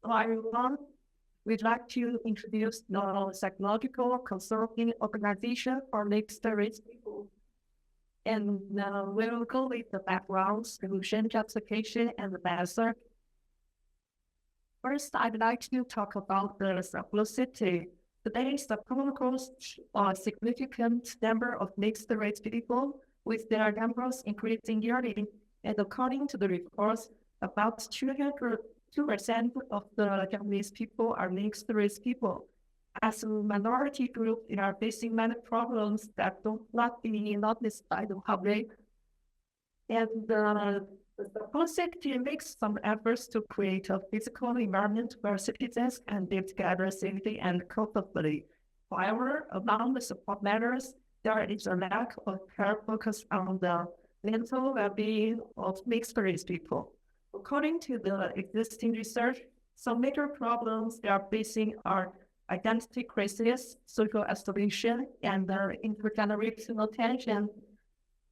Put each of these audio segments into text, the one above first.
Hello, everyone. We'd like to introduce the psychological consulting organization for mixed-race people. And we will go with the background, solution, justification, and the method. First, I'd like to talk about the simplicity. Today, Sapporo hosts a significant number of mixed-race people, with their numbers increasing yearly. And according to the reports, about 2% of the Japanese people are mixed-race people. As a minority group, they are facing many problems that don't not be noticed by the public. And the city makes some efforts to create a physical environment where citizens can live together safely and comfortably. However, among the support measures, there is a lack of care focused on the mental well-being of mixed-race people. According to the existing research, some major problems they are facing are identity crisis, social isolation, and intergenerational tension,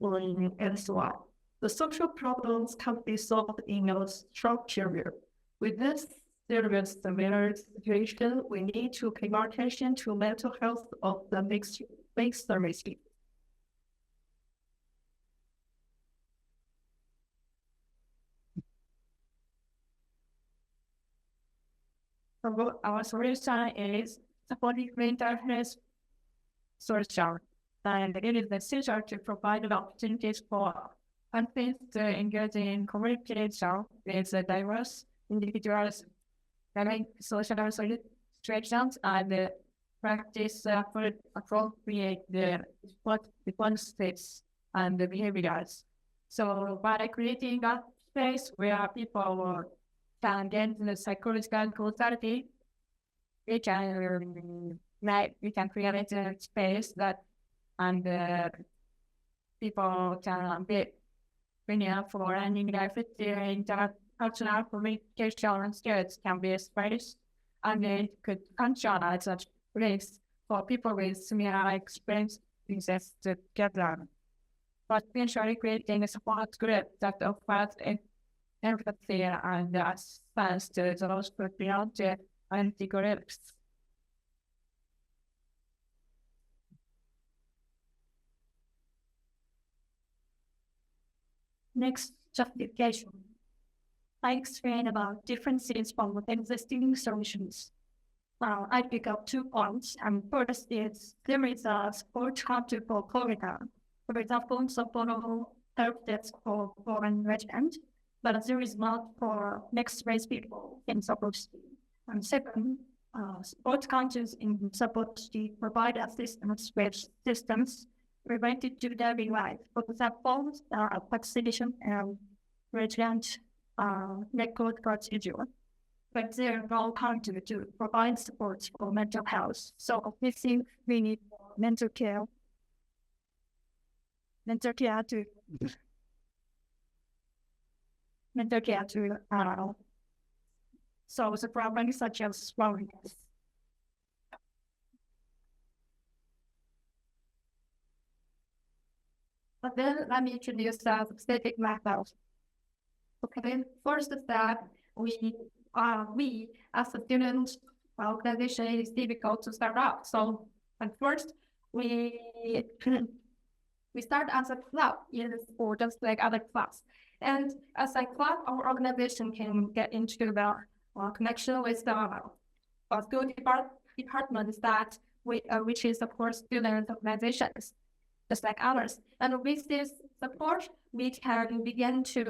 and so on. The social problems can be solved in a short period. With this serious severe situation, we need to pay more attention to mental health of the mixed race people. So our solution is supporting mental health social, and it is essential to provide opportunities for countries to engage in communication with diverse individuals, having social situations, and practice appropriate responses and behaviors. So by creating a space where people can get the psychological consulting, we can create a space that and people can be for learning intercultural communication skills can be space, and it could function as a place for people with similar experiences together. But eventually creating a support group that offers empathy and assistance to those beyond the anti-groups. Next, justification. I explain about differences from existing solutions. I pick up 2 points, and first is there is a support chapter for Parental. For example, Sapporo help desk for foreign residents, but there is not for mixed-race people in Sapporo City. And second, support counters in Sapporo City provide assistance with systems related to daily life. For example, vaccination and resident record procedure. But there are no country to provide support for mental health. So obviously we need mental care to solve the problems such as loneliness. But then let me introduce the specific method. Okay, first step, we as a student organization, it is difficult to start up. So at first, we start as a club or just like other clubs. And as a club, our organization can get into the connection with the school departments that which is of course student organizations, just like others. And with this support, we began to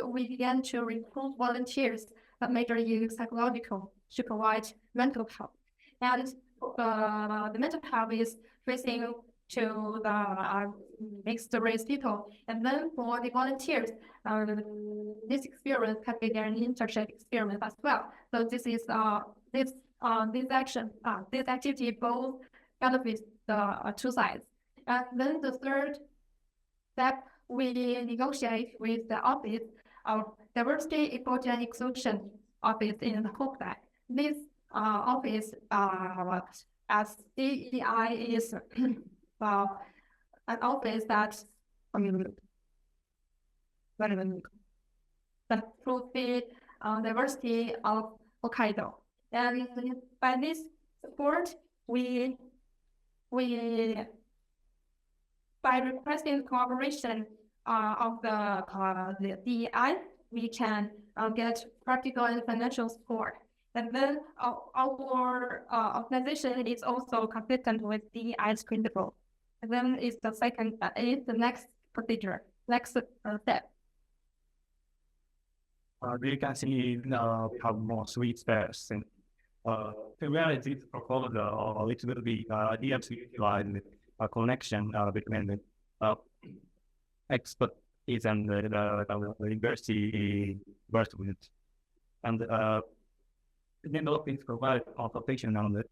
recruit volunteers that major use psychological to provide mental health. And the mental health is facing to the mixed race people. And then for the volunteers, this experience can be their internship experience as well. So this is this activity both benefits the 2 sides. And then the third step, we negotiate with the office of diversity, equality, and inclusion office in Hokkai. This office, as DEI, is an office that promotes diversity of Hokkaido. And by this support, we by requesting cooperation of the DEI, we can get practical and financial support. And then our organization is also consistent with DEI's principle. And then is the second, is the next procedure, next step. You can see we have more sweet spares. And in reality, the proposal, it will be DMs utilize a connection between the expertise and the university worked with. And developing provide consultation on the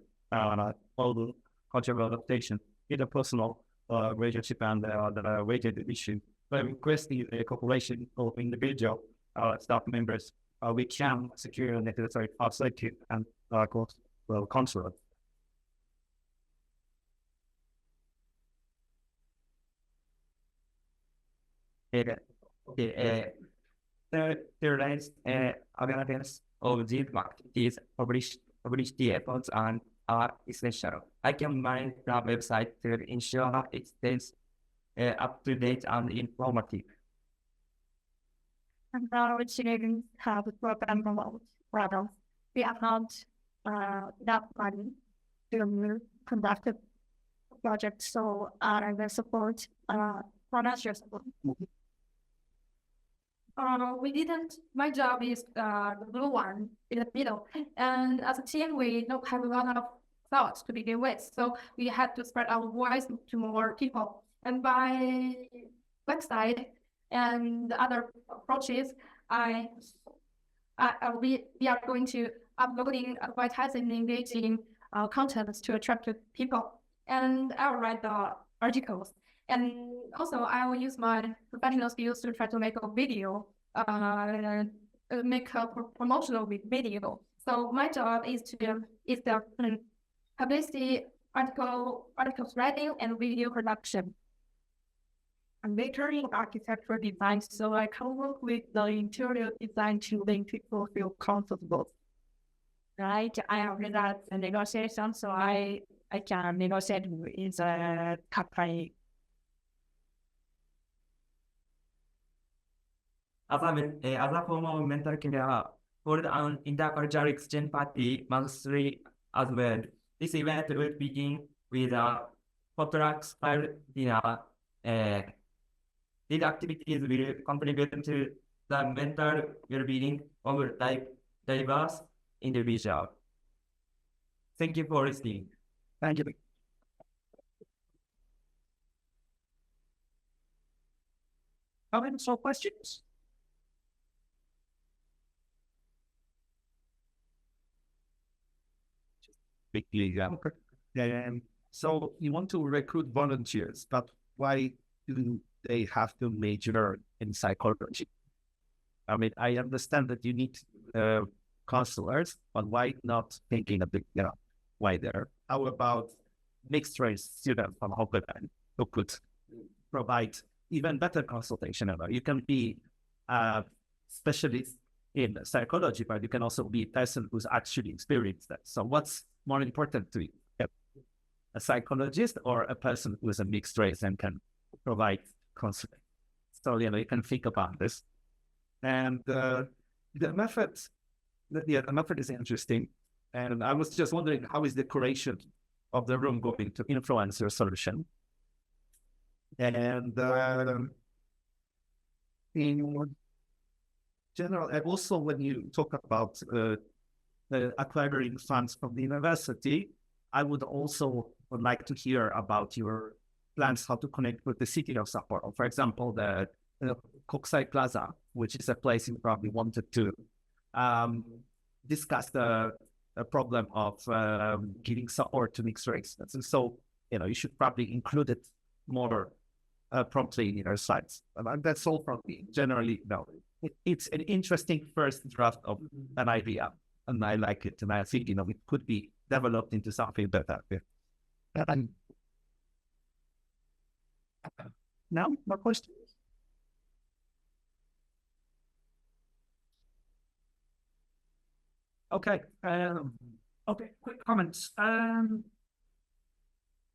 all the cultural adaptation in the personal relationship and the related issue. By requesting a cooperation of individual staff members, we can secure necessary facility and consulate. There is awareness of these activities published the efforts and are essential. I can manage the website to ensure it stays up to date and informative. And now students have a program promote. We have not enough money to conduct a project, so I will support financial support. We didn't. My job is the blue one in the middle, and as a team, we don't have a lot of thoughts to begin with, so we had to spread our voice to more people. And by website and other approaches, we are going to uploading advertising, engaging contents to attract people, and I'll write the articles. And also, I will use my professional skills to try to make a video, make a promotional video. So my job is the publicity, articles writing, and video production. I'm majoring in architecture design, so I can work with the interior design to make people feel comfortable. Right, I am good at the negotiation, so I can negotiate with a company. Other form of mental care hold an intercultural exchange party monthly as well. This event will begin with a potluck style dinner. These activities will contribute to the mental well-being of diverse individuals. Thank you for listening. Thank you. Comments or questions? Quickly, so you want to recruit volunteers, but why do they have to major in psychology? I mean, I understand that you need counselors, but why not thinking a bit, wider? How about mixed race students from Hokkaido who could provide even better consultation? You can be a specialist in psychology, but you can also be a person who's actually experienced that. So what's more important to you? A psychologist or a person who is a mixed race and can provide counseling? So, you can think about this. And the method is interesting. And I was just wondering, how is the curation of the room going to influence your solution? And in general, and also when you talk about acquiring funds from the university, I would like to hear about your plans how to connect with the city of Sapporo. For example, the Kokusai Plaza, which is a place you probably wanted to discuss the problem of giving support to mixed race. And so, you should probably include it more promptly in your sites. That's all from me. Generally, it's an interesting first draft of an idea, and I like it, and I think it could be developed into something better. Now, more questions? Okay. Okay. Quick comments.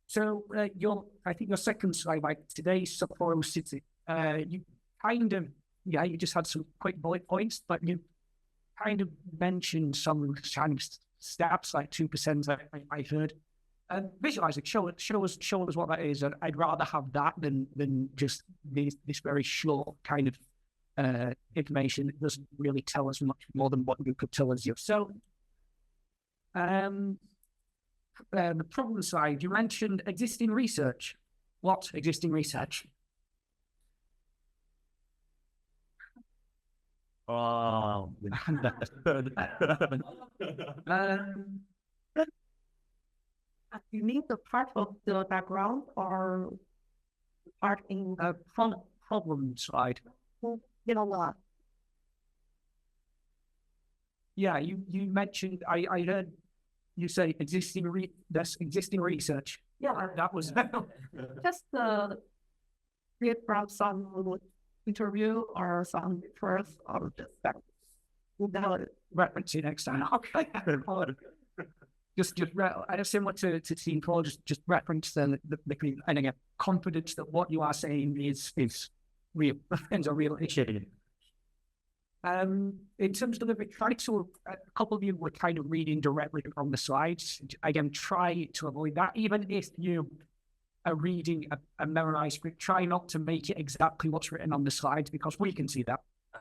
So I think your second slide, like today's Sapporo City, you kind of, you just had some quick bullet points, but you kind of mentioned some kind of stats, like 2%. I heard. Visualize it. Show us what that is. And I'd rather have that than just this very short kind of information. It doesn't really tell us much more than what you could tell us yourself. The problem side, you mentioned existing research. What existing research? Oh, You need the part of the background or part in Problem side. you know what? Yeah, you mentioned, I heard you say that's existing research. Yeah, That was just read from some interview or some first or just that. Without it. reference it next time. Okay. I have similar to Team 4, just reference the and again, confidence that what you are saying is real and a real issue. In terms of the try to, a couple of you were kind of reading directly from the slides. Again, try to avoid that. Even if you are reading a memorized script, try not to make it exactly what's written on the slides because we can see that.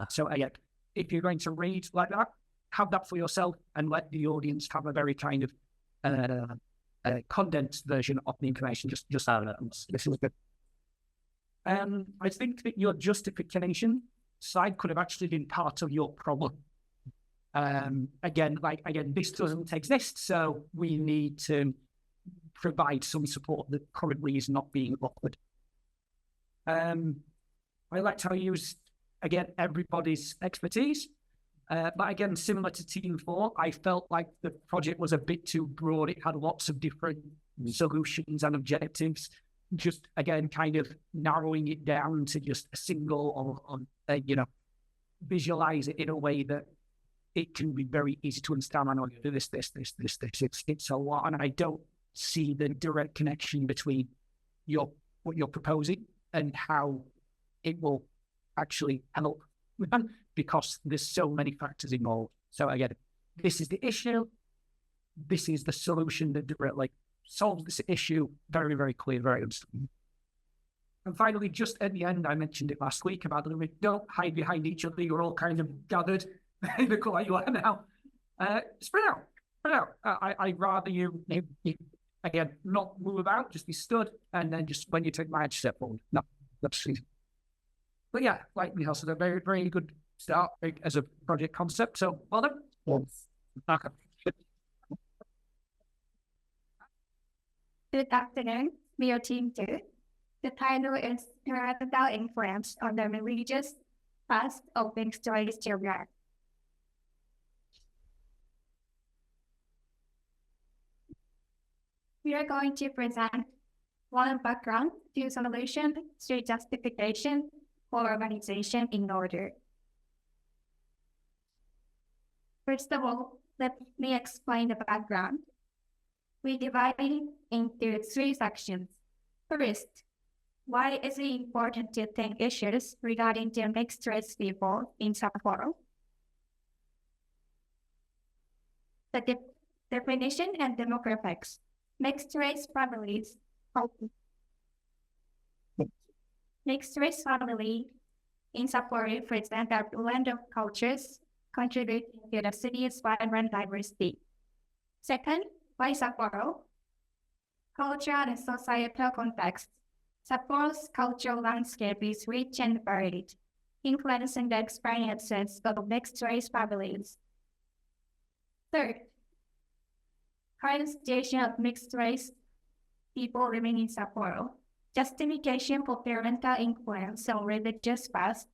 So again, if you're going to read like that, have that for yourself and let the audience have a very kind of condensed version of the information. Just this is good. I think that your justification side could have actually been part of your problem. Again, this doesn't exist, so we need to provide some support that currently is not being offered. I like to use, again, everybody's expertise. But again, similar to Team 4, I felt like the project was a bit too broad. It had lots of different solutions and objectives. Just, again, kind of narrowing it down to just a single or visualize it in a way that it can be very easy to understand. I know you do this. It's a lot. And I don't see the direct connection between what you're proposing and how it will actually help because there's so many factors involved. So again, this is the issue. This is the solution that directly solves this issue. Very, very clear, very understandable. And finally, just at the end, I mentioned it last week about the don't hide behind each other. You're all kind of gathered in the corner you are now. Spread out. I'd rather you again, not move about, just be stood, and then just when you take my step forward. No, that's easy. But yeah, like we also a very, very good start as a project concept. So well done. Yes. Okay. Good afternoon, we are Team 2. The title is Parental Influence on the Religious Past of Mixed Race Children. We are going to present one background, two solution, three justification, four organization in order. First of all, let me explain the background. We divide it into three sections. First, why is it important to think issues regarding the mixed race people in Sapporo? The definition and demographics. Mixed race families. Mixed race family in Sapporo present a blend of cultures contributing to the city's vibrant diversity. Second, why Sapporo? Culture and societal context. Sapporo's cultural landscape is rich and varied, influencing the experiences of mixed-race families. Third, current situation of mixed-race people living in Sapporo. Justification for parental influence on religious past.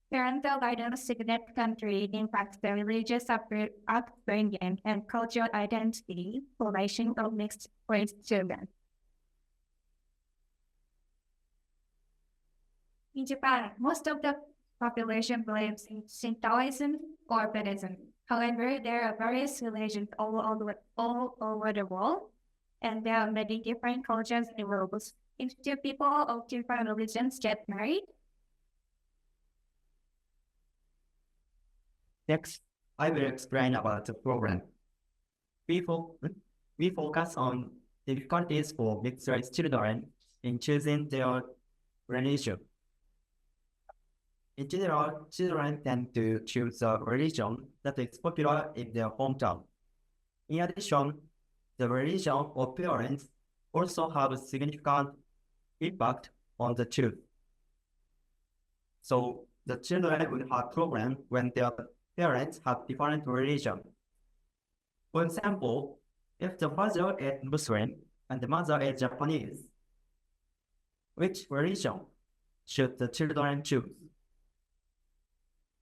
Parental guidance significantly impacts the religious upbringing and cultural identity formation of mixed-race children. In Japan, most of the population believes in Shintoism or Buddhism. However, there are various religions all over the world, and there are many different cultures and rules. If two people of different religions get married, Next, I will explain about the program. We, fo- we focus on difficulties for mixed-race children in choosing their religion. In general, children tend to choose a religion that is popular in their hometown. In addition, the religion of parents also have a significant impact on the choice. So the children will have problems when their parents have different religion. For example, if the father is Muslim and the mother is Japanese, which religion should the children choose?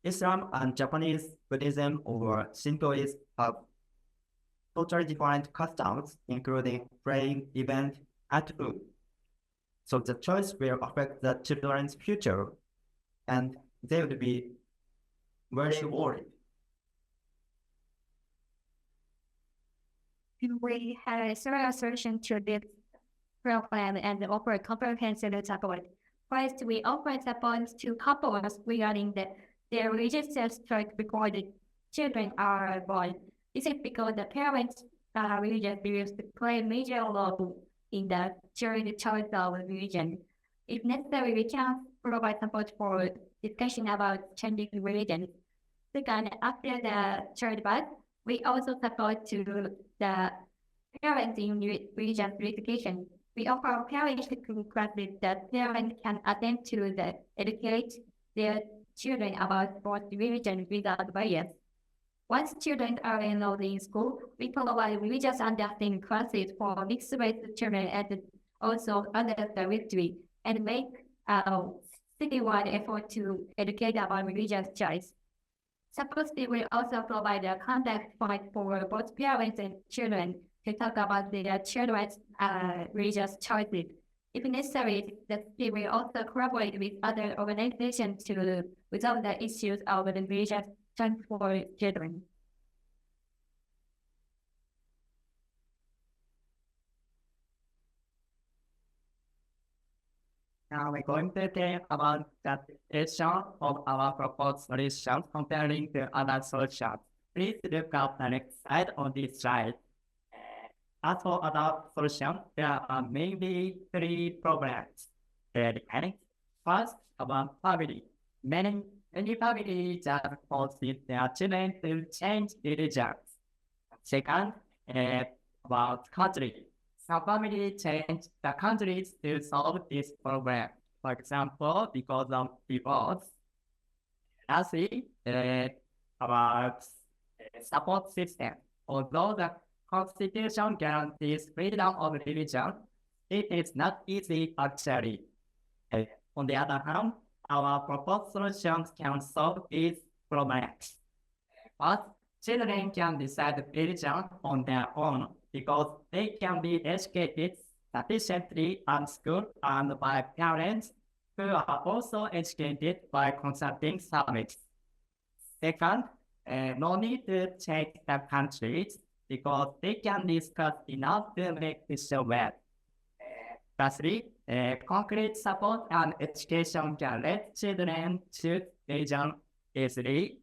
Islam and Japanese Buddhism or Shintoism have totally different customs, including praying, event, and food. So the choice will affect the children's future, and they would be very worried. we have several solutions to this problem and offer a comprehensive support. First, we offer support to couples regarding their religious choice before the children are born. This is because the parents' religious beliefs play a major role in the children's choice of religion. If necessary, we can provide support for discussion about changing religion. Second, after the childbirth, we also support to the parents in religious education. We offer parents classes that parents can attend to educate their children about both religion without bias. Once children are enrolled in school, we provide religious understanding classes for mixed-race children and also others directly, and make a citywide effort to educate about religious choice. Supposedly, we also provide a contact point for both parents and children to talk about their children's religious choices. If necessary, the city will also collaborate with other organizations to resolve the issues of the religious choice for children. Now we're going to talk about the issue of our proposed solution comparing to other solutions. Please look at the next slide on this slide. As for other solutions, there are mainly three problems. First, about family. Many families just force their children to change religions. Second, about country. Some families change the countries to solve this problem. For example, because of divorce. Lastly, about support system. Although the Constitution guarantees freedom of religion, it is not easy actually. On the other hand, our proposed solutions can solve these problems. First, children can decide religion on their own because they can be educated sufficiently at school and by parents who are also educated by consulting service. Second, no need to check the countries because they can discuss enough to make decision well. Lastly, concrete support and education can let children choose religion easily.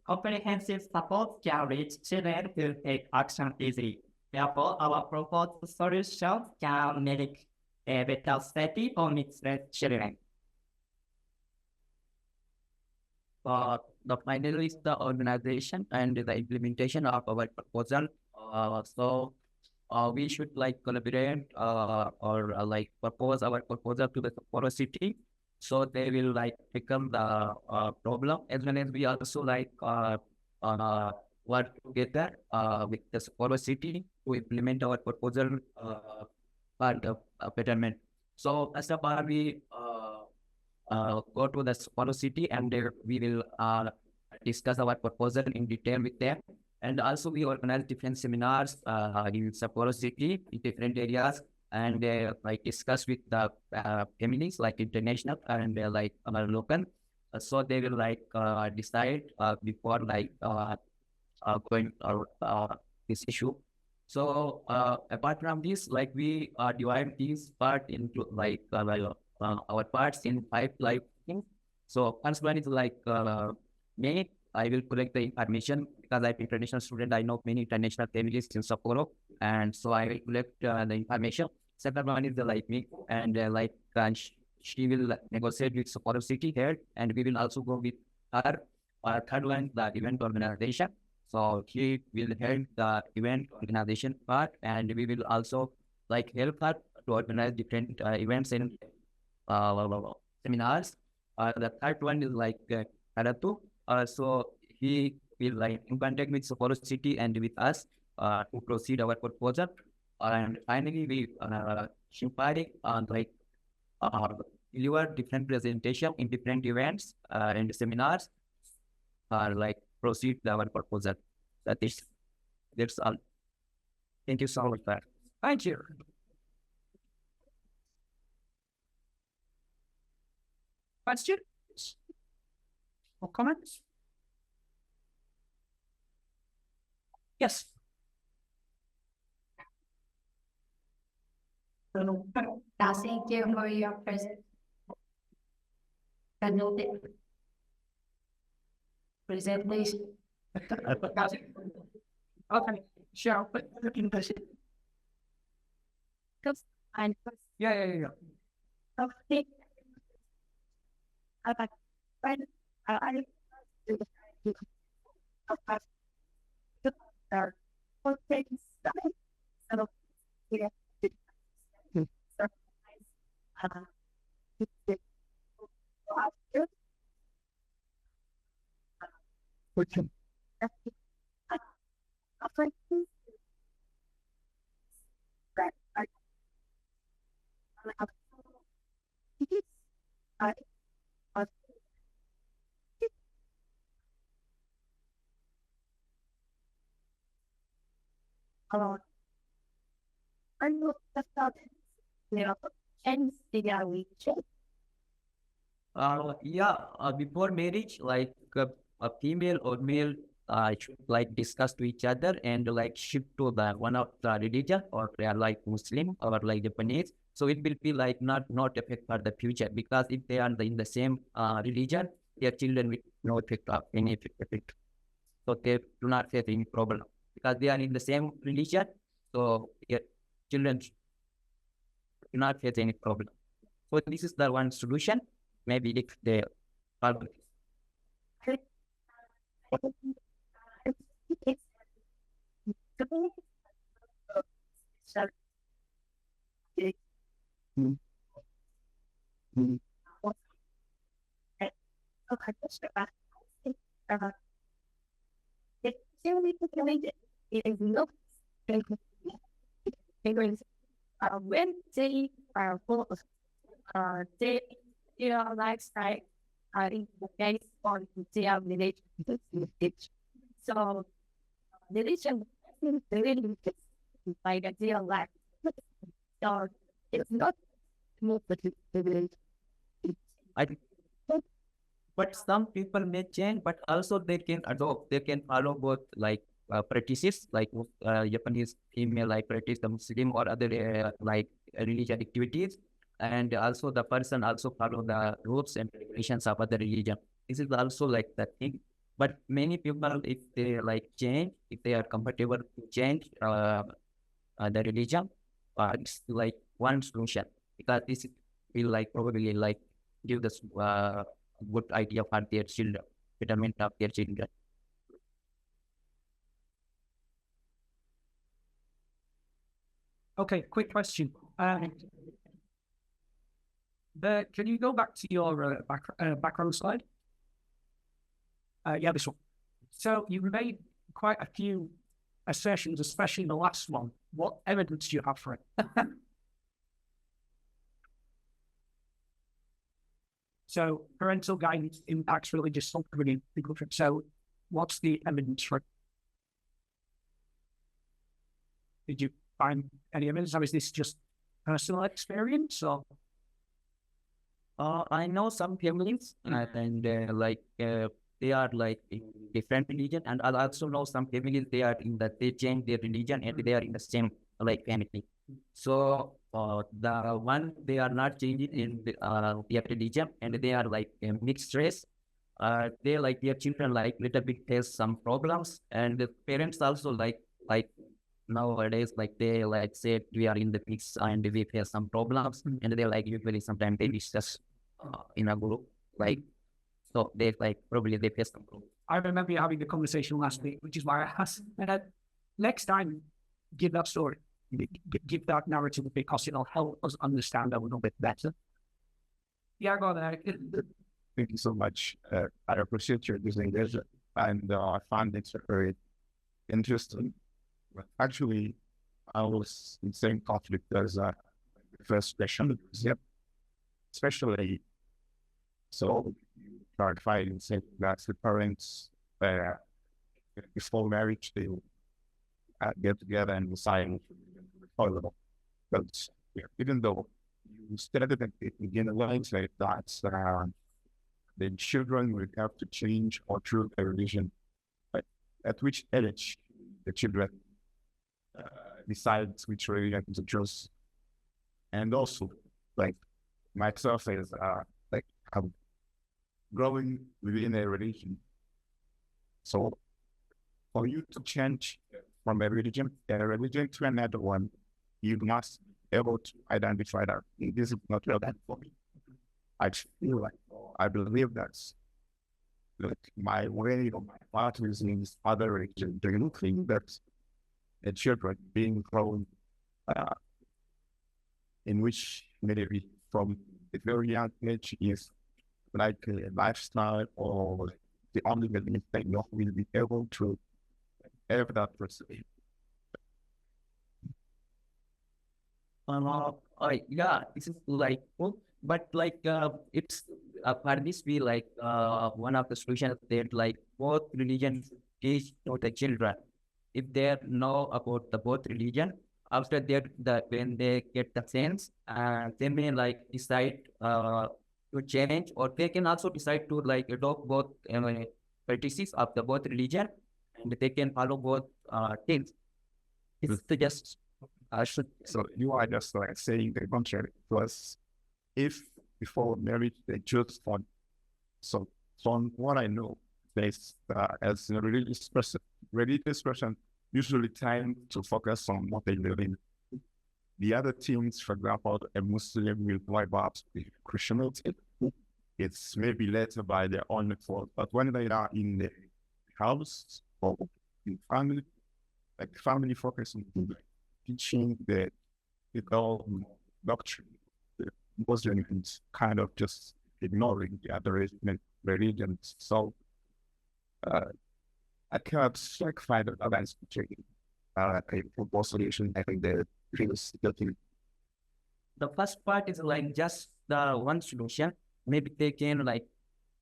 Comprehensive support can reach children to take action easily. Therefore, our proposed solutions can make a better society for mixed-race children. The final is the organization and the implementation of our proposal. We should like collaborate or like propose our proposal to the Sapporo city, so they will like become the problem, as well as we also like work together with the Sapporo city to implement our proposal for the betterment. So as a part we go to the Sapporo city and there we will discuss our proposal in detail with them. And also we organize different seminars in Sapporo city in different areas and like discuss with the families like international and like local. So they will like decide before like going this issue. So apart from this, like we divide this part into like our parts in 5 like things. So first one is like me. I will collect the information because I'm international student. I know many international families in Sapporo, and so I will collect the information. Second one is the like me, and she will negotiate with Sapporo city here, and we will also go with her. Third one, the event organization. So he will help the event organization part, and we will also like help her to organize different events and seminars. The third one is like Karatu. So he will like in contact with Sapporo city and with us to proceed our proposal. And finally, we Shimpari like deliver different presentation in different events and seminars like proceed our proposal. That's all. Thank you so much. Thank you. Questions or comments? Yes. Thank you for your presentation. Okay, sure. But in person. And Yeah. okay. Before marriage, like a female or male should like discuss to each other and like shift to the one of the religion, or they are like Muslim or like Japanese. So it will be like not affect for the future, because if they are in the same religion, their children will no effect of any effect. So they do not face any problem because they are in the same religion. So their children do not face any problem. So this is the one solution. Maybe if they follow this. When they are full of they lifestyle based on their relationship. So religion is really like a their life. So it's not more I But some people may change, but also they can adopt. They can follow both like practices, like Japanese female like practice the Muslim or other like religion activities, and also the person also follow the rules and regulations of other religion. This is also like the thing. But many people, if they like change, if they are comfortable to change the religion, it's like one solution, because this will like probably like give this good idea for their children, betterment of their children. Okay, quick question. Can you go back to your background slide? Yeah, this one. So you made quite a few assertions, especially the last one. What evidence do you have for it? So parental guidance impacts religious upbringing. So what's the evidence for it? Did you find any evidence? Or is this just personal experience? Or I know some families and they are like in different religion, and I also know some families they are in that they change their religion and they are in the same like family. So the one they are not changing in their religion and they are like a mixed race. They like their children like little bit has some problems, and the parents also like nowadays like they like say we are in the mix and we face some problems, and they like usually sometimes they discuss in a group like so they like probably they face some problems. I remember you having the conversation last week, which is why I asked. And next time, give that story, give that narrative, because it'll help us understand a little bit better. Yeah, go there. Thank you so much. I appreciate your using this, and I find it very interesting. But actually, I was in the same conflict as the first question. Yep. Especially, so you clarified and said that the parents, before marriage, they get together and decide follow. But even though you stated at the beginning like that, the children will have to change or choose a religion. But at which age the children decide which religion to choose? And also, like myself is like I'm growing within a religion. So for you to change from a religion to another one, you must be able to identify that this is not relevant for me. I feel like, I believe that's like my way or my path is in this other religion. Do you think that the children being grown in which maybe from a very young age is like a lifestyle or the only belief that you will be able to have that person? Yeah, this is like cool, but like it's for this we like one of the solutions that like both religions teach to the children. If they know about the both religion, after that when they get the sense, they may like decide to change, or they can also decide to like adopt both practices of the both religion, and they can follow both things. It's just should. So you are just like saying the contrary. Plus, if before marriage they choose one, so from what I know, there's as a religious person usually time to focus on what they live in. The other teams, for example, a Muslim will wipe out the Christianity. It's maybe later by their own fault, but when they are in the house or in family, like family focusing on teaching the whole doctrine, the Muslims kind of just ignoring the other religions. So I cannot like find a balance between a proposal solution. I think the previous The first part is like just the one solution. Maybe they can like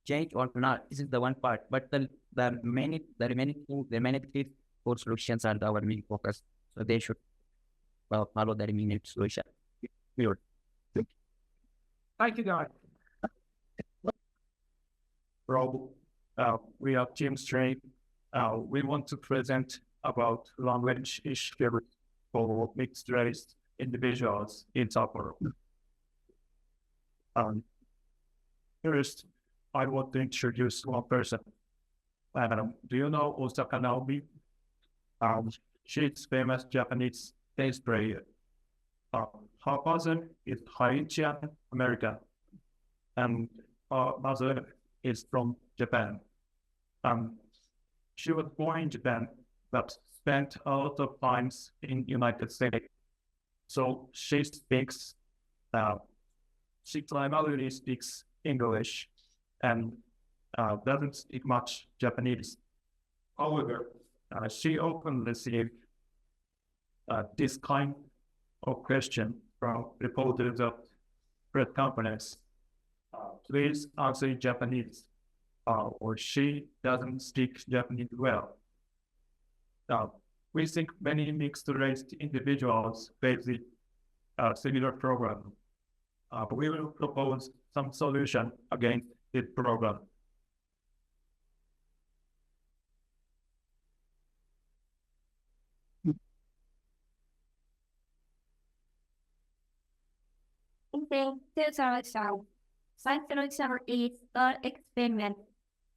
change or not. This is the one part, but the remaining three four solutions are our main focus. So they should follow the remaining solution. Thank you, guys. Rob, we are James Train. We want to present about language issues for mixed race individuals in Sapporo. First, I want to introduce one person. Do you know Osaka Naomi? She's famous Japanese bass player. Her father is Haitian American, and her mother is from Japan. She was born in Japan, but spent a lot of times in United States. So she primarily speaks English and doesn't speak much Japanese. However, she often receives this kind of question from reporters of press companies. Please answer in Japanese, or she doesn't speak Japanese well. We think many mixed-race individuals face a similar problem. We will propose some solution against this problem. Within 2000, psychological is an experiment.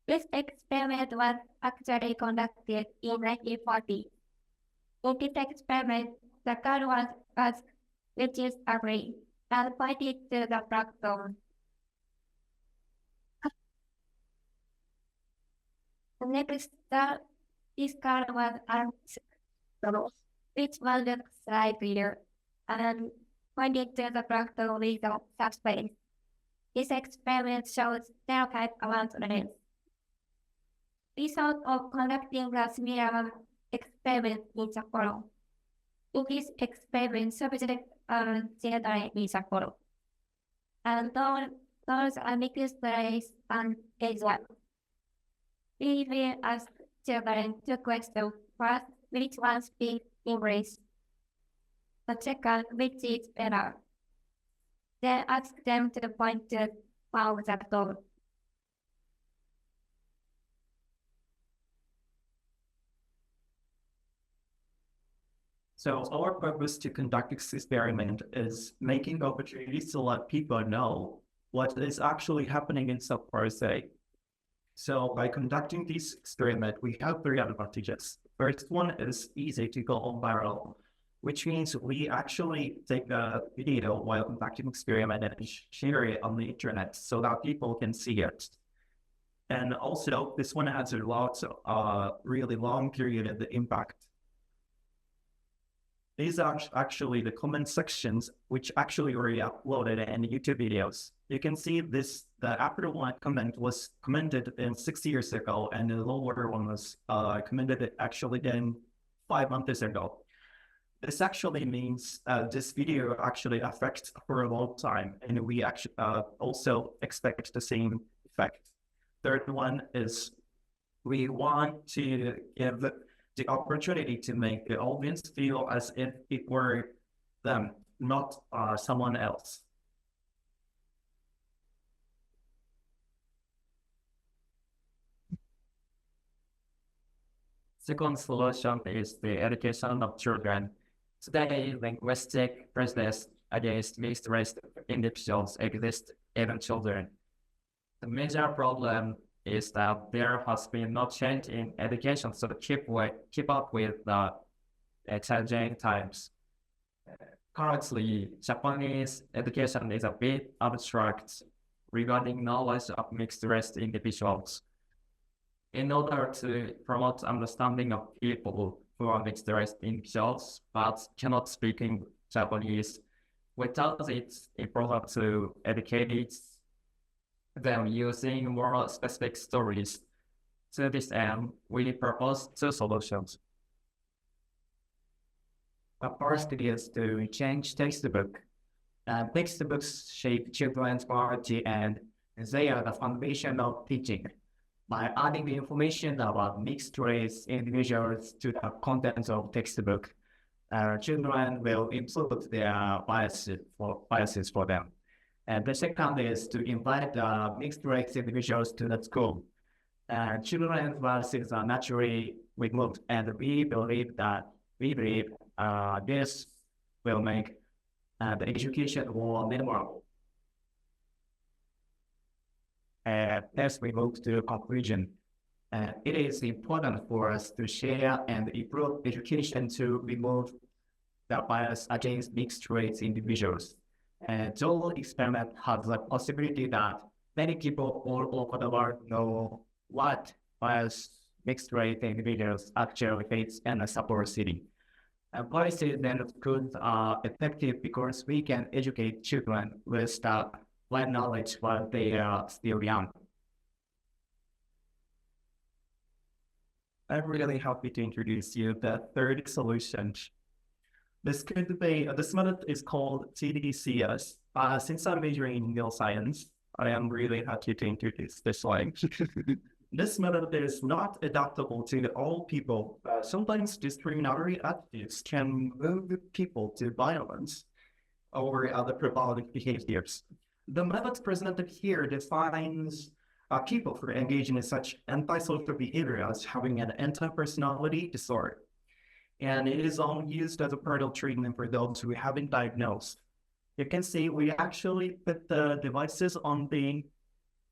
This experiment was actually conducted in 1940. In this experiment, the girl was asked which is a brain and pointed to the black zone. The next, this girl was asked which one looks like here and pointed to the black zone with the subspace. This experiment shows stereotype around race. We thought of conducting a similar experiment in Sapporo. In this experiment, subjects are children in Sapporo. And those are mixed race and Asian. We will ask children two questions. First, which one speaks English? The second, which is better? Then ask them to point to one of the door. So our purpose to conduct this experiment is making opportunities to let people know what is actually happening in Sapporo City. So by conducting this experiment, we have three advantages. First one is easy to go on viral, which means we actually take a video while conducting experiment and share it on the internet so that people can see it. And also, this one has a lot of really long period of the impact. These are actually the comment sections, which actually already uploaded in YouTube videos. You can see this, the after one comment was commented in 6 years ago, and the lower one was commented actually in 5 months ago. This actually means this video actually affects for a long time, and we actually also expect the same effect. Third one is we want to give the opportunity to make the audience feel as if it were them, not someone else. Second solution is the education of children. Today, linguistic prejudice against mixed race individuals exist even children. The major problem is that there has been no change in education to keep up with the changing times. Currently, Japanese education is a bit abstract regarding knowledge of mixed race individuals. In order to promote understanding of people who are mixed race individuals but cannot speak in Japanese, without it's important to educate them using more specific stories. To this end, we propose two solutions. The first is to change textbook. Textbooks shape children's biology and they are the foundation of teaching. By adding the information about mixed race individuals to the contents of textbook, children will improve their biases for them. And the second is to invite mixed race individuals to the school. Children's biases are naturally removed, and we believe this will make the education more memorable. As we move to conclusion, it is important for us to share and improve education to remove the bias against mixed race individuals. And the experiment has the possibility that many people all over the world know what bias mixed race individuals actually face in a Sapporo city. And policies and schools are effective because we can educate children with the right knowledge while they are still young. I'm really happy to introduce you the third solution. This method is called TDCS. Since I'm majoring in neuroscience, I am really happy to introduce this one. This method is not adaptable to all people. Sometimes discriminatory attitudes can move people to violence or other problematic behaviors. The method presented here defines people who engage in such antisocial behavior as having an anti-personality disorder. And it is only used as a parental treatment for those who have been diagnosed. you can see we actually put the devices on the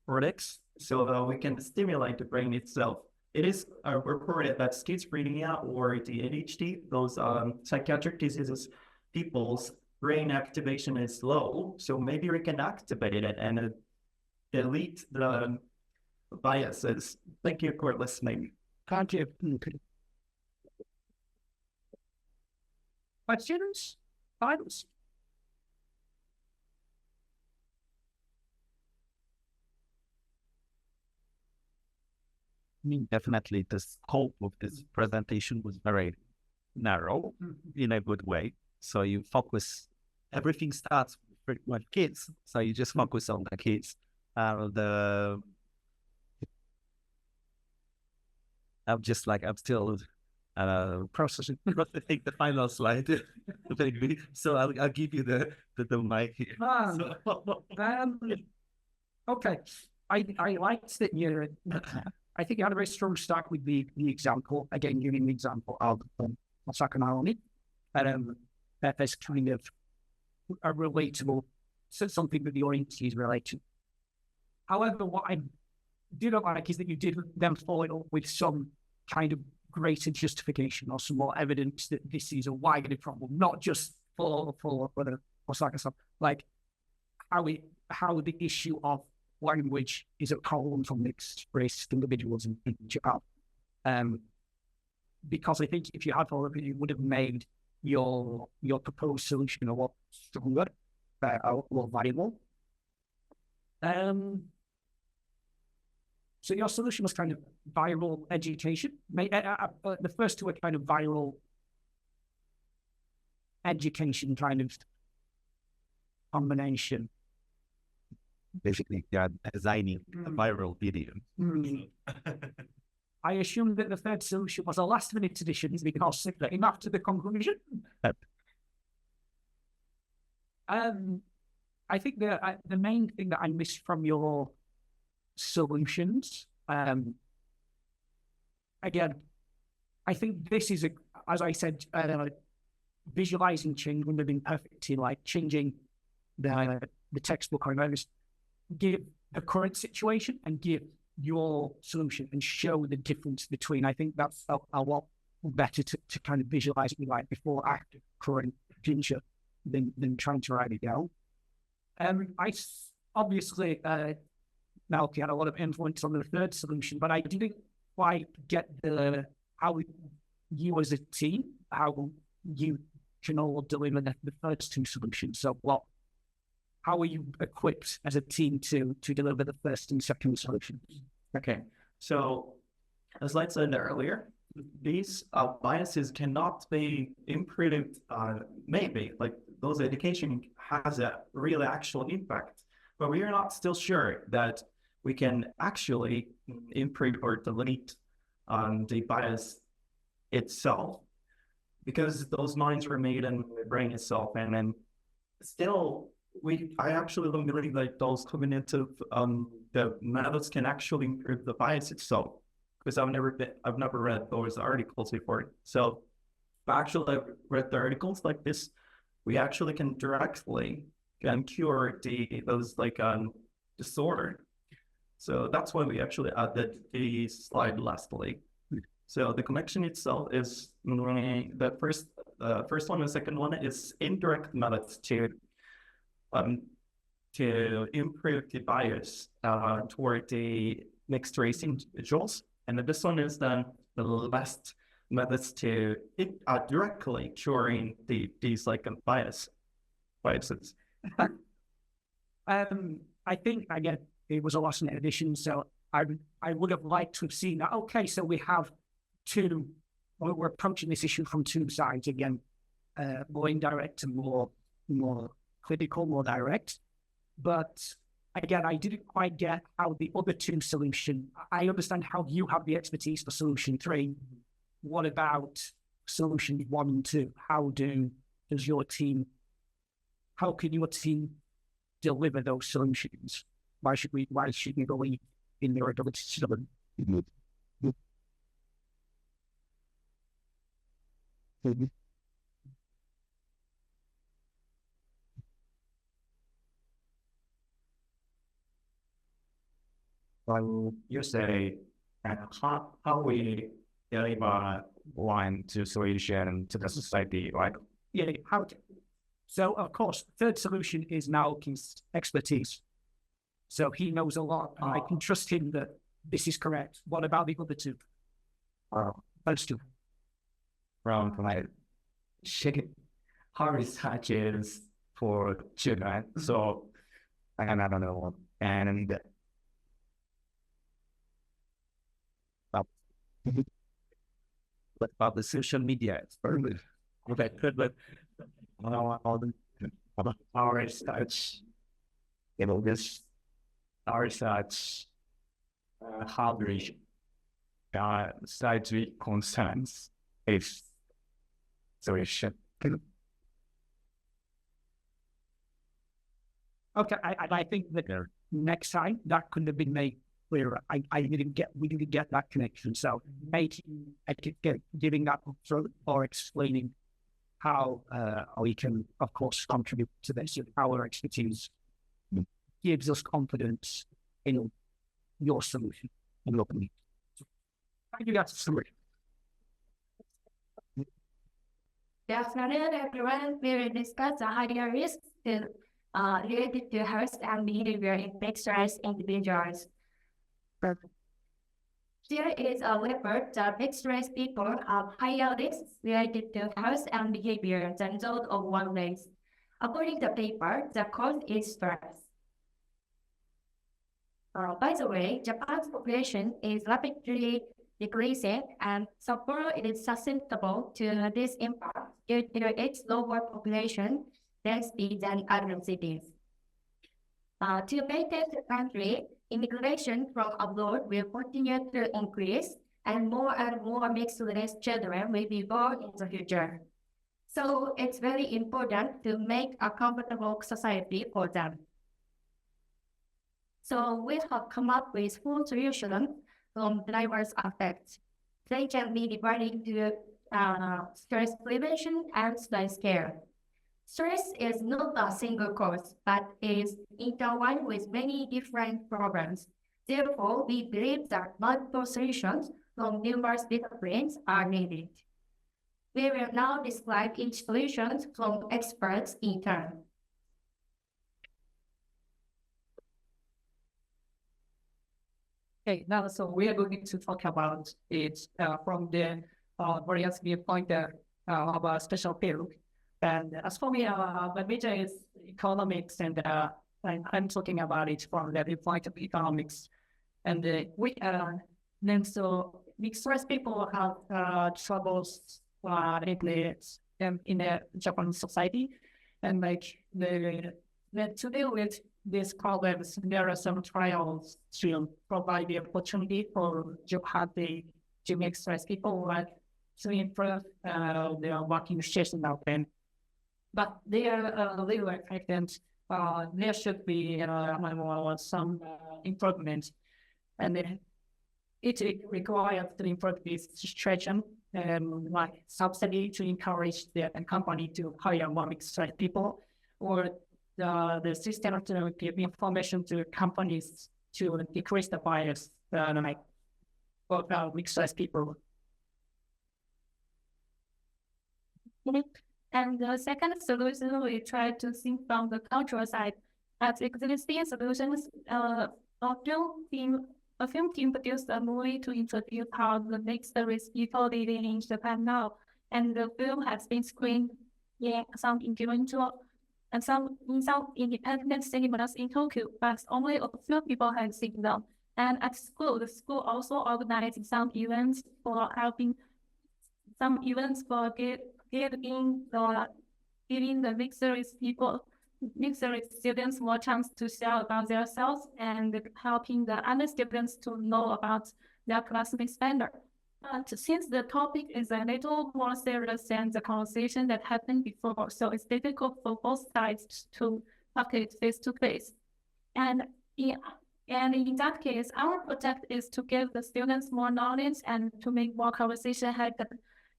cortex so that we can stimulate the brain itself. It is reported that schizophrenia or the ADHD, those psychiatric diseases, people's brain activation is low. So maybe we can activate it and delete the biases. Thank you for listening. Can't you? Questions? Finals? I mean, definitely the scope of this presentation was very narrow in a good way. So you focus, everything starts with kids. So you just focus on the kids. I'm still processing the final slide. So I'll give you the mic here. Okay. I liked that you're, I think you had a very strong start with the example, again, giving the example of Osaka Naomi. That is kind of a relatable, so something that the audience is related. However, what I do not like is that you did then follow it up with some kind of greater justification or some more evidence that this is a wider problem, not just for whether Osaka stuff, like how the issue of language is a problem for mixed race individuals in Japan. Because I think if you had followed it, you would have made your proposed solution a lot stronger, a lot valuable. So your solution was kind of viral education. The first two are kind of viral education kind of combination. Basically, yeah, designing a viral video. I assume that the third solution was a last-minute addition because it came after the conclusion. I think the main thing that I missed from your solutions, again, I think this is, as I said, visualizing change would have been perfect in like changing the textbook or just give the current situation and give your solution and show the difference between. I think that's a lot better to kind of visualize it like before, after, current, future than trying to write it down. I obviously Malky had a lot of influence on the third solution, but I didn't quite get how you as a team, how you can all deliver the first two solutions. So how are you equipped as a team to deliver the first and second solutions? Okay, so as I said earlier, these biases cannot be improved. Maybe like those education has a real actual impact, but we are not still sure that we can actually improve or delete the bias itself, because those minds were made in the brain itself, and then still I actually don't believe that those cognitive the methods can actually improve the bias itself, because I've never read those articles before. So actually I've read the articles like this. We actually can directly cure those like disorder. So that's why we actually added the slide lastly. So the connection itself is the first one and second one is indirect methods to improve the bias toward the mixed race individuals. And this one is then the last methods to directly curing these like biases. I think, again, it was a last minute addition, so I would have liked to have seen that. Okay, so we have two, we're approaching this issue from two sides again, more indirect and more critical, more direct. But again, I didn't quite get how the other two solution. I understand how you have the expertise for solution 3. What about solution 1 and 2? How can your team deliver those solutions? Why should we believe in their ability to deliver? You say, how we deliver one to solution to the society, right? Yeah, how to. So, of course, third solution is now his expertise. So he knows a lot. I can trust him that this is correct. What about the other two? Those two. From like how research is for children. So I don't know. And But about the social media, it's very okay, good, but our research, this our research, how we slightly concerns if solution. Okay, I think that next time that could have been made clearer. We didn't get that connection. So maybe I could get giving that through or explaining how we can, of course, contribute to this. Our expertise gives us confidence in your solution and your belief. Thank you guys so much. Good afternoon, everyone. We will discuss the higher risks related to health and behavior in mixed-race individuals. There is a report that mixed-race people have higher risks related to health and behavior than those of one race. According to the paper, the cause is stress. By the way, Japan's population is rapidly decreasing, and Sapporo is susceptible to this impact due to its lower population density than other cities. To maintain the country, immigration from abroad will continue to increase, and more mixed-race children will be born in the future. So it's very important to make a comfortable society for them. So we have come up with 4 solutions from diverse aspects. They can be divided into stress prevention and stress care. Stress is not a single cause, but is intertwined with many different problems. Therefore, we believe that multiple solutions from numerous disciplines are needed. We will now describe each solution from experts in turn. Okay, now so we are going to talk about it from the various viewpoint of a special field. And as for me, my major is economics, and I'm talking about it from the viewpoint of economics. And then so mixed-race people have troubles in the Japanese society, and to deal with these problems, there are some trials to provide the opportunity for Japan to mixed-race people to improve their working situation of them. But they are little effective. There should be some improvement, and it requires to improve this situation, like subsidy to encourage the company to hire more mixed-race people, or the system to give information to companies to decrease the bias of mixed-race people. And the second solution, we try to think from the cultural side. As existing solutions, a film team produced a movie to introduce how the mixed-race people living in Japan now, and the film has been screened in some individual and some independent cinemas in Tokyo, but only a few people have seen them. And at school, the school also organized some events for giving the mixed-race students more chance to share about themselves and helping the other students to know about their classmates better. But since the topic is a little more serious than the conversation that happened before, so it's difficult for both sides to talk it face to face. And in that case, our project is to give the students more knowledge and to make more conversation happen.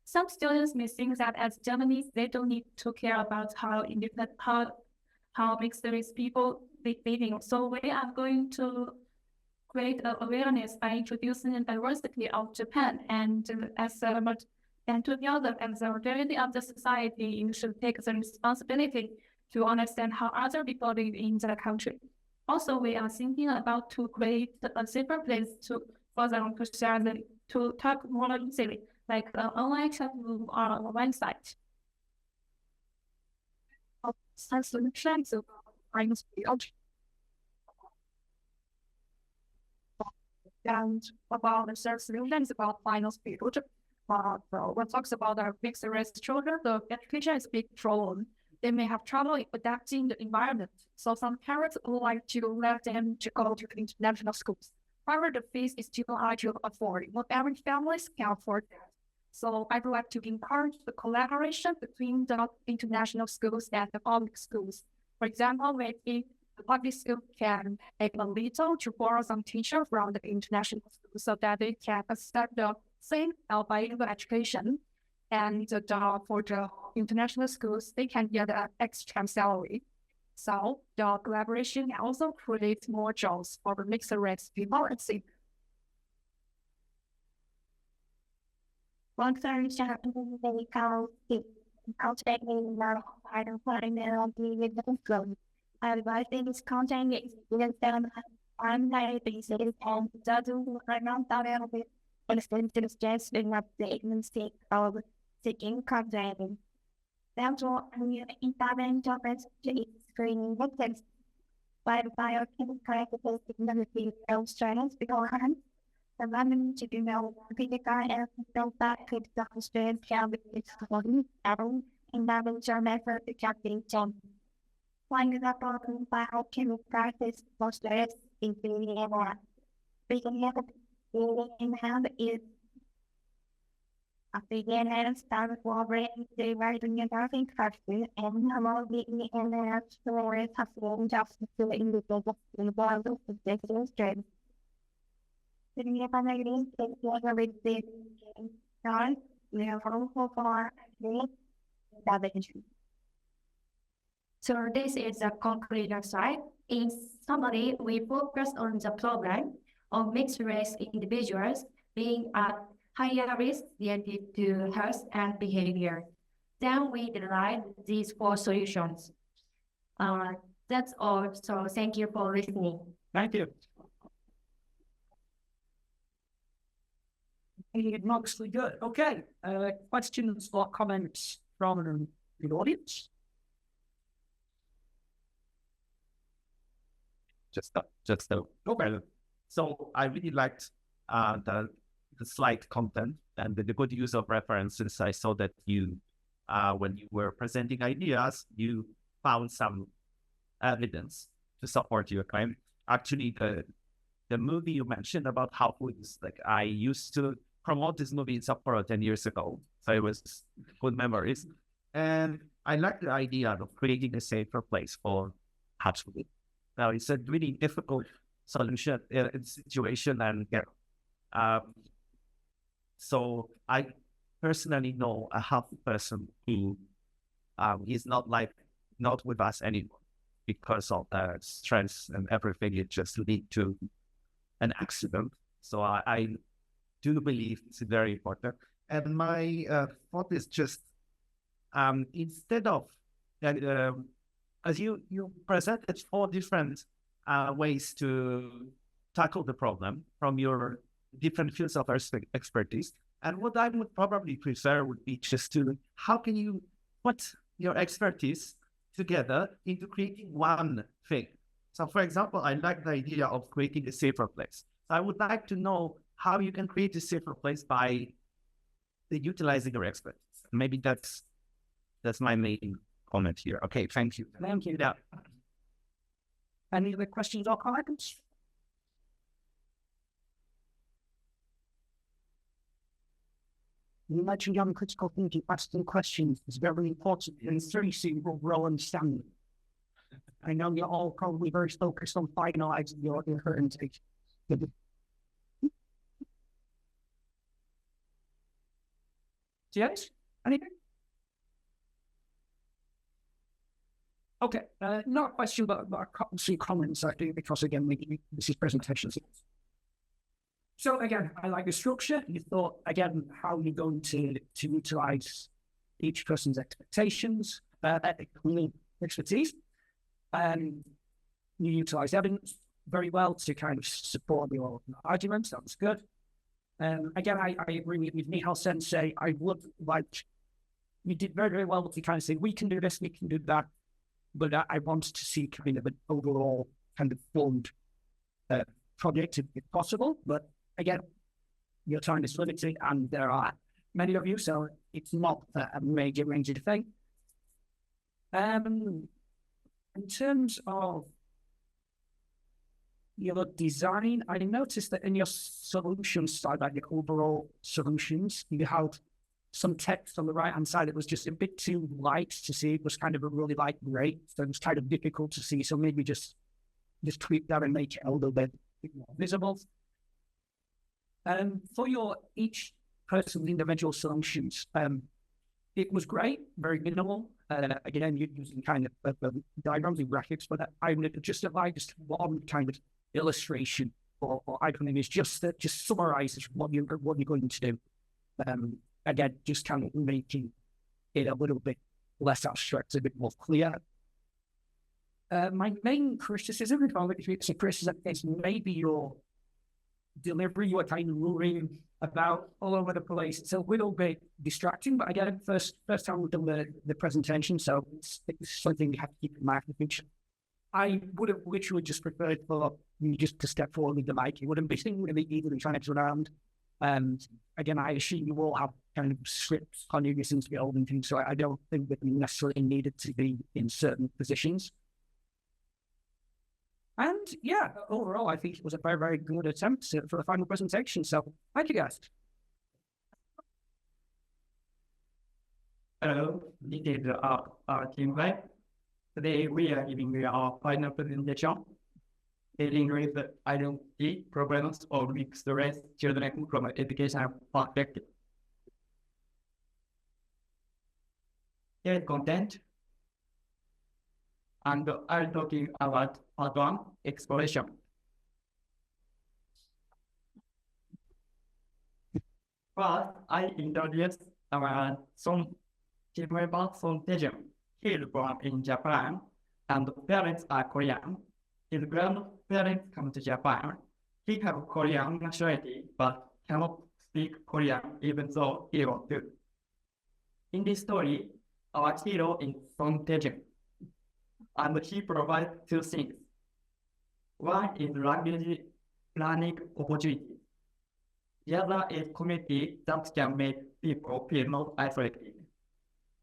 Some students may think that as Japanese, they don't need to care about how mixed-race people living. So we are going to create awareness by introducing the diversity of Japan and and to the other as a majority of the society, you should take the responsibility to understand how other people live in the country. Also, we are thinking about to create a safer place for them to share to talk more easily, like an online chat room or a website. Solutions finance field. And about the solutions about finance field. When talks about our mixed race children, the education is a big problem. They may have trouble adapting the environment. So some parents would like to let them to go to international schools. However, the fees is too high to afford. Not every family can afford that. So I'd like to encourage the collaboration between the international schools and the public schools. For example, maybe the public school can make a little to borrow some teachers from the international school so that they can accept the same bilingual education. And for the international schools, they can get an extra salary. So the collaboration also creates more jobs for the mixed race people. One solution they call it taking the part of putting it on the flow. I think it's content is on online basis and doesn't work around that a bit. Instead of just being updated mistake of seeking content. Therefore, internet offers screening victims by biochemical technology of strengths beforehand. The random to be known critical and built that could demonstrate can be body, arrow, and damage our method to captain John. One example of biochemical practice for stress including everyone. We can have in hand is a begin and start cooperating the writing and writing practice and among the internet stories have been just to individuals involved with particular strengths. The new family is with the non level for the So this is a concrete slide. In summary, we focus on the problem of mixed race individuals being at higher risk related to health and behavior. Then we derived these 4 solutions. That's all. So thank you for listening. Thank you. Mostly good. Okay. Questions or comments from the audience? Okay. So I really liked the slide content and the good use of references. I saw that you, when you were presenting ideas, you found some evidence to support your claim. Actually, the movie you mentioned about how food is, like, I used to promote this movie in Sapporo 10 years ago. So it was good memories. And I like the idea of creating a safer place for hatch food. Now, it's a really difficult solution situation, and so I personally know a half person who is not with us anymore because of the stress and everything. It just lead to an accident. So I do believe it's very important. And my thought is just instead of as you presented 4 different ways to tackle the problem from your different fields of expertise. And what I would probably prefer would be just to, how can you put your expertise together into creating one thing? So for example, I like the idea of creating a safer place. So I would like to know how you can create a safer place by utilizing your expertise. Maybe that's my main comment here. Okay, thank you. Thank you. Yeah. Any other questions or comments? You mentioned young critical thinking, asking questions is very important in increasing overall understanding. I know you're all probably very focused on finalizing your presentation. Yes? Anything? Okay, not a question, but some comments I do, because again, this is presentations. So again, I like the structure. You thought again how you're going to utilize each person's expectations, expertise, and you utilize evidence very well to kind of support your arguments. That was good. Again, I agree with Michal Sensei. I would like, you did very, very well to kind of say, we can do this, we can do that. But I wanted to see kind of an overall kind of formed project if possible. But again, your time is limited and there are many of you, so it's not a major thing. In terms of your design, I noticed that in your solution side, like your overall solutions, you had some text on the right-hand side that was just a bit too light to see. It was kind of a really light gray, so it was kind of difficult to see. So maybe just tweak that and make it a little bit more visible. For your each person's individual solutions, it was great, very minimal. Again, you're using kind of diagrams and graphics, but I would just like just one kind of illustration or icon image just summarizes what you're going to do. Again, just kind of making it a little bit less abstract, a bit more clear. My main criticism, if it's a criticism, is maybe your delivery. You are kind of moving about all over the place. It's a little bit distracting, but again, first time we've done the presentation, so it's something you have to keep in mind in the future. I would have literally just preferred for you just to step forward with the mic. It wouldn't be easy than trying to turn around. Again, I assume you all have kind of scripts on you since you're old and things, so I don't think that you necessarily needed to be in certain positions. And yeah, overall, I think it was a very, very good attempt for the final presentation. So thank you, guys. Hello, this is our team, right? Today we are giving our final presentation dealing with the identity problems or mixed race children from an educational perspective. Here is content. And I'm talking about part one, exploration. First, I introduced our son team member Son Taejun. He is born in Japan, and the parents are Korean. His grandparents come to Japan. He has Korean nationality, but cannot speak Korean even though he wants to. In this story, our hero is Son Taejun, and he provides two things. One is language learning opportunity. The other is community that can make people feel not isolated.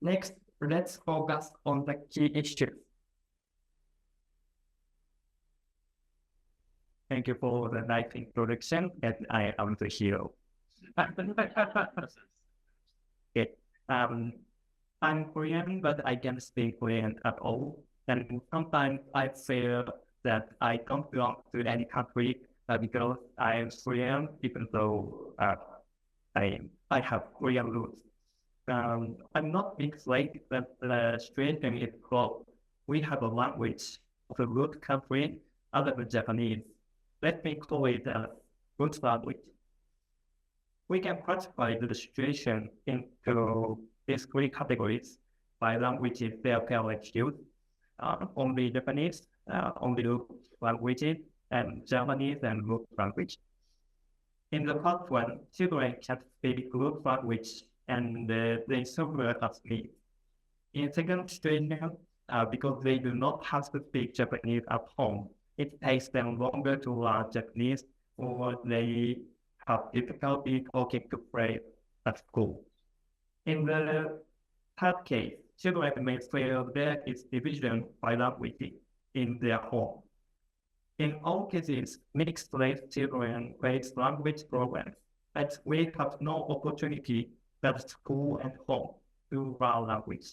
Next, let's focus on the key issues. Thank you for the nice introduction, and I am the hero. Okay. I'm Korean, but I can't speak Korean at all. And sometimes I feel that I don't belong to any country because I am Korean, even though I have Korean roots. I'm not mixed race, but the strange thing is called we have a language of a root country other than Japanese. Let me call it a root language. We can classify the situation into these three categories by languages their parents use. Only Japanese, only root languages, and Japanese and root language. In the first one, children can speak root language and they suffer as me. In second situation, because they do not have to speak Japanese at home, it takes them longer to learn Japanese, or they have difficulty talking to friends at school. In the third case, children may feel there is division by language in their home. In all cases, mixed race children face language problems, but we have no opportunity at school and home to learn language.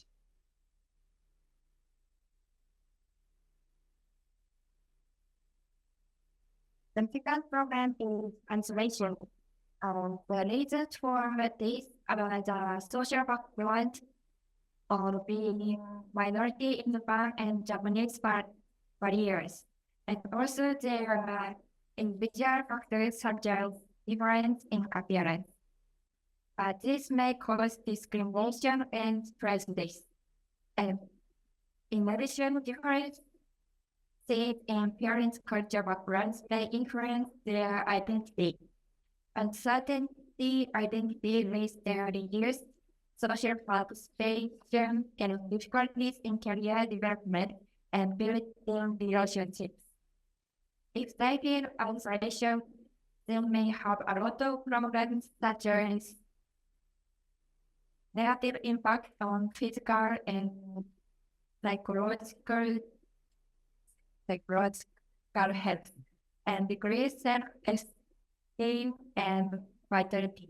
The second problem is isolation. The reason for this are the social background of being minority in Japan and Japanese barriers. And also there are individual factors such as difference in appearance. This may cause discrimination and prejudice. And in addition, different and parents' culture backgrounds may influence their identity. Uncertainty, identity, race, their years, social participation, and difficulties in career development and building relationships. If they feel isolation, they may have a lot of problems such as negative impact on physical and psychological health and decrease self-esteem and vitality.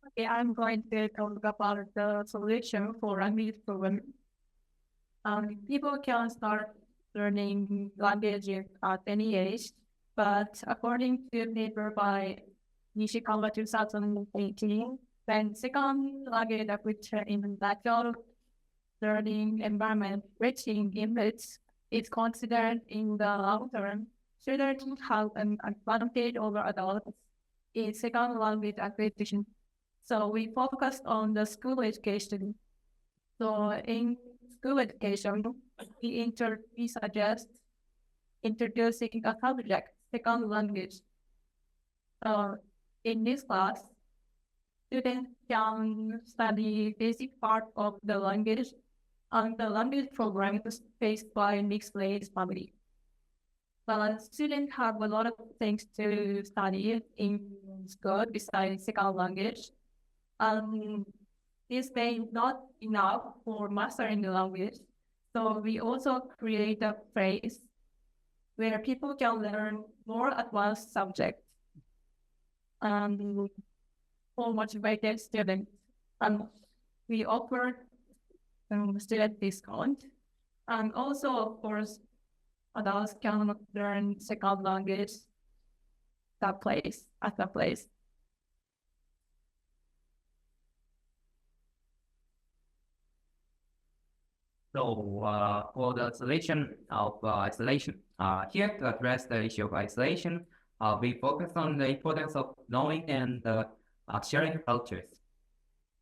Okay, I'm going to talk about the solution for language problem. People can start learning language at any age, but according to a paper by Nishikawa 2018, when second language acquisition in natural learning environment reaching inputs is considered in the long term, children have an advantage over adults in second language acquisition. So we focused on the school education. So in school education, we suggest introducing a subject, second language. In this class, students can study basic part of the language and the language program is faced by mixed race family. But students have a lot of things to study in school besides second language. This may not enough for mastering the language. So we also create a place where people can learn more advanced subjects for motivated students. We offer student discount. And also, of course, adults can learn second language at the place. So for the solution of isolation, here to address the issue of isolation, we focus on the importance of knowing and sharing cultures.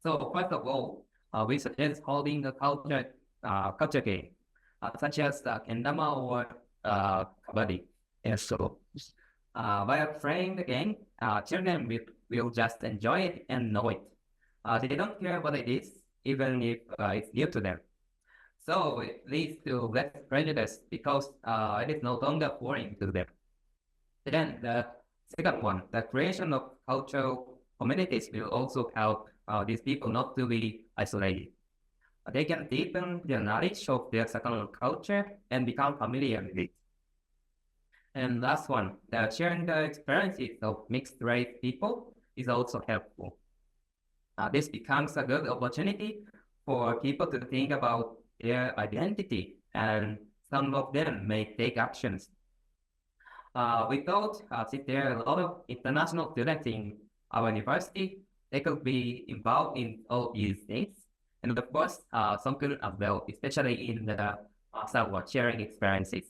So first of all, we suggest holding a culture game, such as kendama or kabaddi. And so by playing the game, children will just enjoy it and know it. They don't care what it is, even if it's new to them. So it leads to less prejudice because it is no longer foreign to them. Then the second one, the creation of cultural communities will also help these people not to be isolated. They can deepen their knowledge of their second culture and become familiar with it. And last one, the sharing the experiences of mixed race people is also helpful. This becomes a good opportunity for people to think about their identity, and some of them may take actions. We thought since there are a lot of international students in our university, they could be involved in all these things. And of course, some could as well, especially in the somewhat sharing experiences.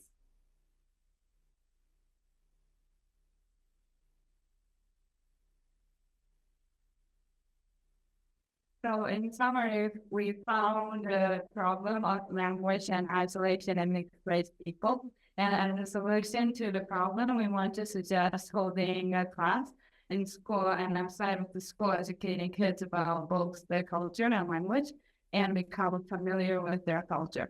So in summary, we found the problem of language and isolation and mixed race people. And the solution to the problem, we want to suggest holding a class in school and outside of the school, educating kids about both their culture and language and become familiar with their culture.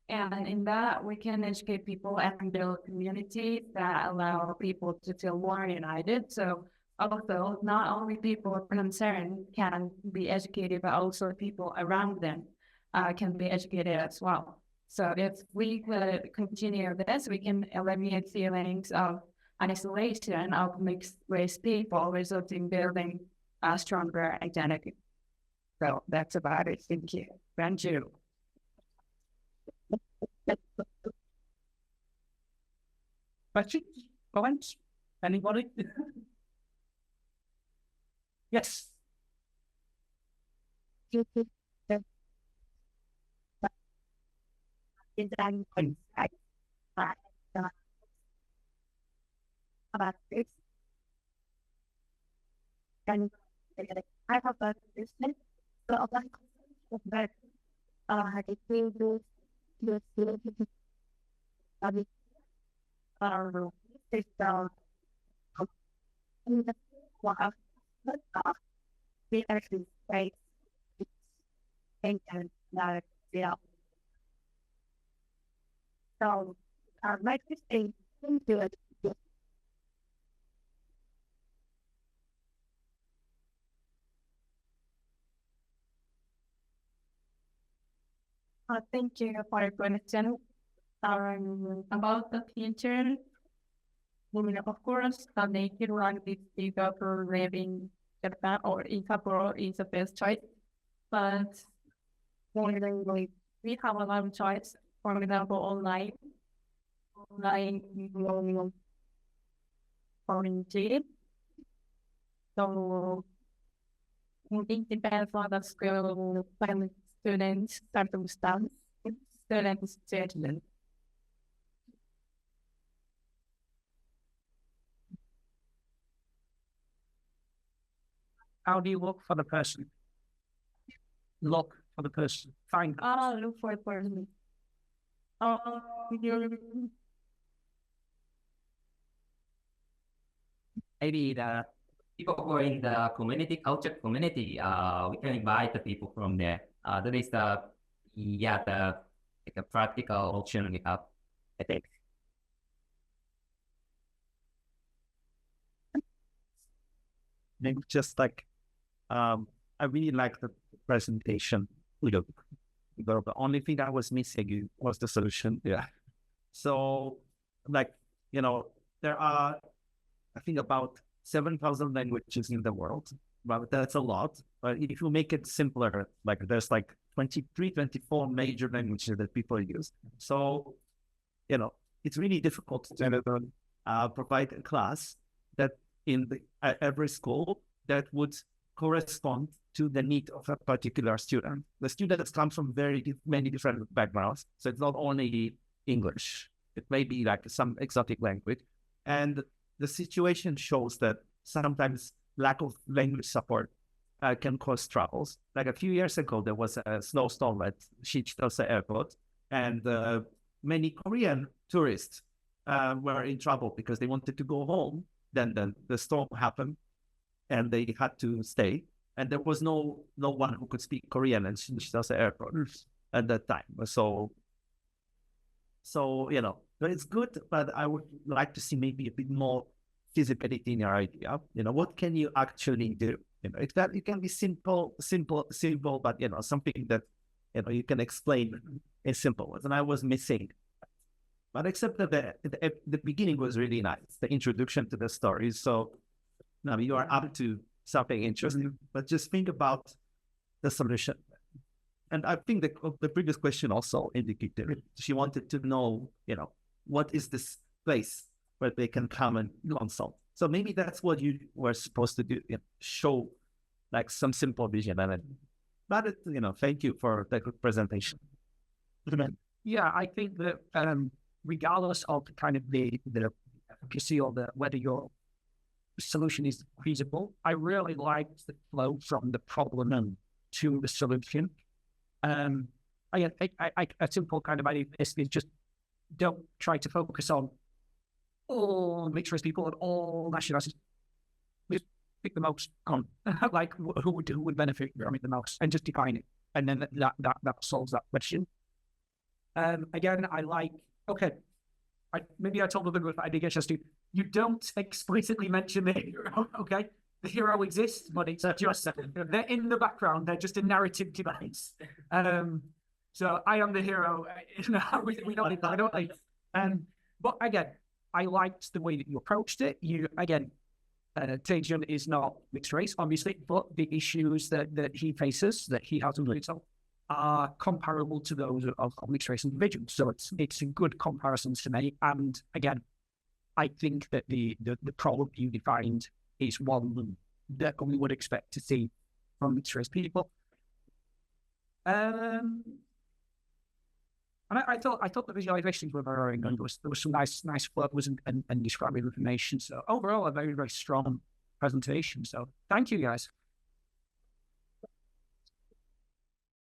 And in that, we can educate people and build communities that allow people to feel more united. So also, not only people concerned can be educated, but also people around them can be educated as well. So if we could continue this, we can eliminate feelings of isolation of mixed race people, resulting in building a stronger identity. So that's about it. Thank you. Thank you. Questions? Comments? Anybody? Yes. in the language about this. And I have a question. So about that, if we use this system in the one of we actually say and not yeah. So like this thing into it. Thank you for your question. About the future, of course, the native language speaker programming Japan or in Sapporo is the best choice. But we have a lot of choice. For example, online community. So it depends on the skill when students circumstance, students judgment. How do you look for the person? Look for the person. Find them. Look for a person. Maybe the people who are in the community, culture community, we can invite the people from there. That is the like a practical option we have, I think. Maybe just like, I really like the presentation. The only thing I was missing was the solution. Yeah. So, like, there are, I think, about 7,000 languages in the world. But that's a lot. But if you make it simpler, like there's like 23, 24 major languages that people use. So, it's really difficult to provide a class that in every school that would correspond to the need of a particular student. The students come from many different backgrounds. So it's not only English. It may be like some exotic language. And the situation shows that sometimes lack of language support can cause troubles. Like a few years ago, there was a snowstorm at Shichitose Airport, and many Korean tourists were in trouble because they wanted to go home. Then the storm happened, and they had to stay. And there was no one who could speak Korean at Shichitose Airport at that time. So it's good, but I would like to see maybe a bit more feasibility in your idea. What can you actually do? It can be simple, but something that you can explain in simple words. And I was missing, but except that the beginning was really nice, the introduction to the story. So now you are up to something interesting, but just think about the solution. And I think the previous question also indicated she wanted to know, what is this place where they can come and consult. So maybe that's what you were supposed to do, show like some simple vision. But thank you for the good presentation. Yeah, I think that regardless of kind of the efficacy or whether your solution is feasible, I really liked the flow from the problem to the solution. A simple kind of idea is just don't try to focus on all mixed race people and all nationalities. Just pick the most on like who would benefit from it the most, and just define it, and then that solves that question. Again, I like maybe I told a little bit I did get just to you don't explicitly mention the hero. Okay, the hero exists, but it's just they're in the background. They're just a narrative device. So I am the hero. We don't need that. I don't like. But again, I liked the way that you approached it. Taejun is not mixed race, obviously, but the issues that he faces, that he has to resolve, are comparable to those of mixed race individuals. So it's a good comparison to make. And again, I think that the problem you defined is one that we would expect to see from mixed race people. I'm And I thought the visualizations were very good. There was some nice photos and describing information. So overall, a very, very strong presentation. So thank you, guys.